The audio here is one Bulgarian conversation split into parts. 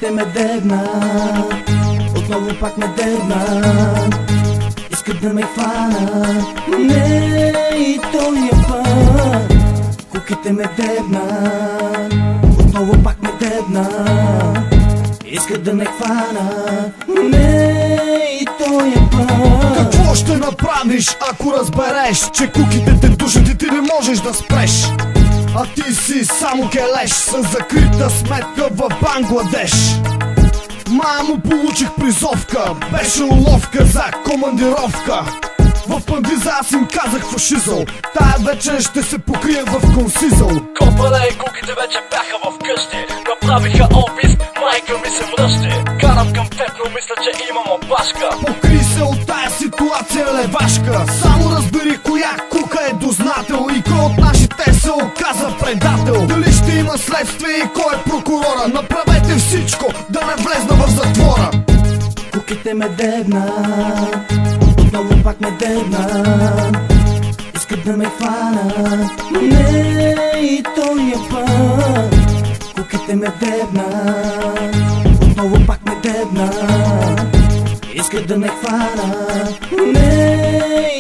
Куките ме дебнат, отново пак ме дебнат. Искат да ме хванат, но не и този път. Куките ме дебнат, отново пак ме дебнат. Искат да ме хванат, но не и този път. Какво ще направиш, ако разбереш, че куките те душат и ти не можеш да спреш? А ти си само келеш с закрита сметка в Бангладеш. Мамо, получих призовка, беше уловка за командировка. В Пандиза аз им казах фашизъл, тая вечер ще се покрият в консизъл. Копале и куките вече бяха в къщи, направиха обиск, майка ми се мръщи. Карам към теб, но мисля, че имам опашка. Покри се от тая ситуация, левашка. Само разбери коя кука е дознател и кой от нашите се оказа предател. Дали ще има следствие и кой е прокурора? Направете всичко да не влезна в затвора. Куките ме дебнат, отново пак ме дебнат. Искат да ме хванат, но не и този път. Куките ме дебнат, отново пак ме дебнат. Искат да ме хванат, но не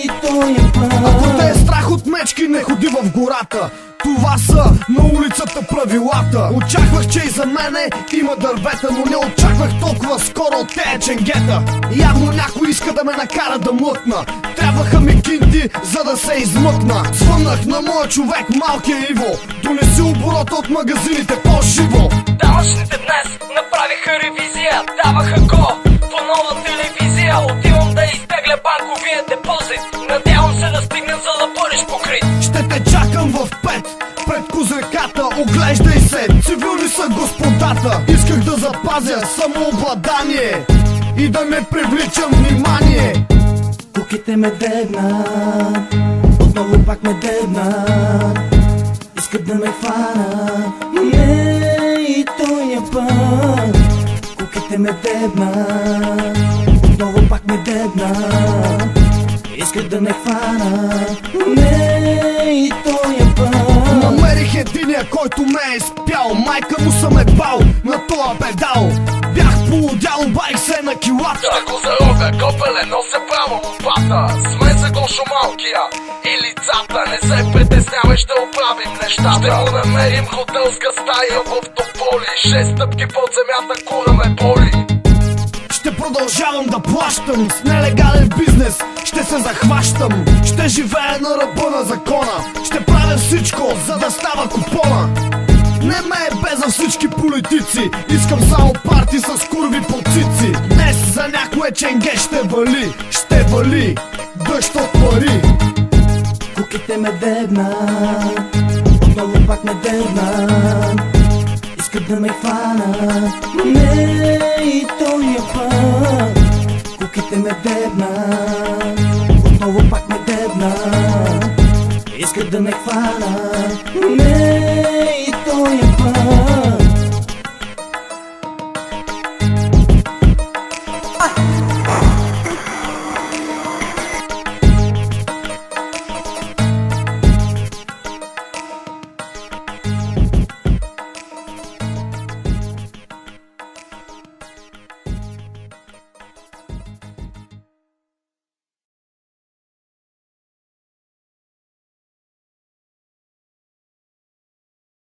и този път. Ако те е страх от мечки, не ходи в гората. Това са на улицата правилата. Очаквах, че и за мене има дървета, но не очаквах толкова скоро от тея ченгета. Явно някой иска да ме накара да млъкна. Трябваха ми кинти, за да се измъкна. Звъннах на моя човек, малкия Иво. Донеси оборота от магазините по-живо. Данъчните днес направиха ревизия, даваха го по нова телевизия. Отивам да изтегля банковия депозит, надявам се да стигна, за да бъдеш покрит. Ще те чакам в 5 пред козреката, оглеждай се, цивилни са господата. Исках да запазя самообладание и да не привличам внимание. Куките ме дебнат, отново пак ме дебнат. Искат да ме хванат, но не и този път. Куките ме дебнат, отново пак ме дебнат. Искат да ме хванат, но не и този път. Намерих единия, който ме е изпял. Майка му съм е бал на тоя педал. Бях полудял, обаих се на килата. Ще го заровя, копеле, нося право лопата. С мен са гошо малкия и лицата. Не се притеснявай, ще оправим нещата. Ще му намерим хотелска стая в Тополи. 6 стъпки под земята, кура ме боли. Ще продължавам да плащам с нелегален бизнес, ще се захващам. Ще живея на ръба на закона. Ще правя всичко, за да става купона. Не ме е бе за всички политици. Искам само парти с курви по цици. Днес за някое ченге ще вали дъжд от пари. Куките ме дебнат, отново пак ме дебнат. Искат да ме хванат, но не и този път. Куките ме дебнат, отново пак ме дебнат. Искат да ме хванат, но не